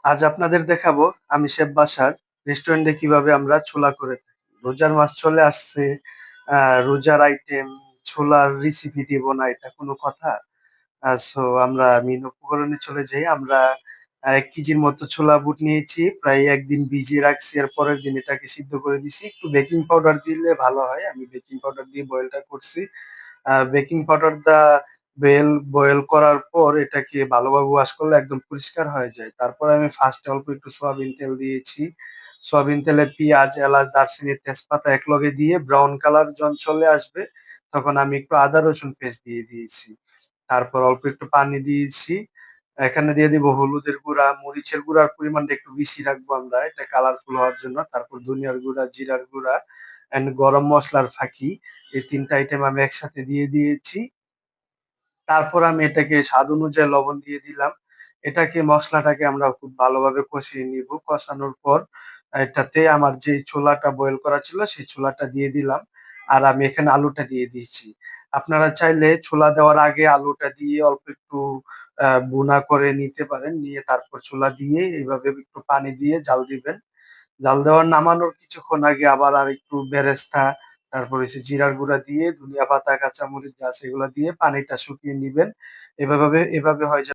আজ আপনাদের দেখাবো আমি শেফ বাসার রেস্টুরেন্টে কিভাবে আমরা ছোলা করে থাকি। রোজার মাস চলে আসছে। রোজার আইটেম ছোলার রেসিপি দিব না এটা কোনো কথা? সো আমরা মেইন উপকরণে চলে যাই। আমরা ১ কেজির মতো ছোলা বুট নিয়েছি। প্রায় ১ দিন ভিজিয়ে রাখছি। এর পরের দিন এটাকে সিদ্ধ করে দিছি। একটু বেকিং পাউডার দিলে ভালো হয়। আমি বেকিং পাউডার দিয়ে বয়েলটা করছি। বেকিং পাউডার বয়েল করার পর এটাকে ভালোভাবে ওয়াশ করলে একদম পরিষ্কার হয়ে যায়। তারপরে আমি ফার্স্টে অল্প একটু সয়াবিন তেল দিয়েছি। সয়াবিন তেলে পিঁয়াজ, এলাচ, দারচিনি, তেজপাতা একলগে দিয়ে ব্রাউন কালার যখন চলে আসবে, তখন আমি একটু আদা রসুন পেস্ট দিয়ে দিয়েছি। তারপর অল্প একটু পানি দিয়েছি। এখানে দিয়ে দিব হলুদের গুঁড়া, মরিচের গুঁড়ার পরিমাণটা একটু বেশি রাখবো আমরা এটা কালারফুল হওয়ার জন্য। তারপর ধনিয়ার গুঁড়া, জিরার গুঁড়া অ্যান্ড গরম মসলার ফাঁকি। এই ৩ টা আইটেম আমি একসাথে দিয়ে দিয়েছি। তারপর আমি এটাকে স্বাদ অনুযায়ী লবণ দিয়ে দিলাম। মসলাটাকে আমরা খুব ভালোভাবে কষিয়ে নিব। কষানোর পর এটাতে আমার যে ছোলাটা বয়েল করা ছিল সেই ছোলাটা দিয়ে দিলাম। আর আমি এখানে আলুটা দিয়ে দিয়েছি। আপনারা চাইলে ছোলা দেওয়ার আগে আলুটা দিয়ে অল্প একটু ভুনা করে নিতে পারেন। নিয়ে তারপর ছোলা দিয়ে এভাবে একটু পানি দিয়ে জাল দিবেন। জাল দেওয়ার নামানোর কিছুক্ষণ আগে আবার আরেকটু বেরেস্তা, তারপর হচ্ছে জিরার গুঁড়া দিয়ে ধনিয়া পাতা, কাঁচামরিচ যা আছে এগুলা দিয়ে পানিটা শুকিয়ে নিবেন। এভাবে হয়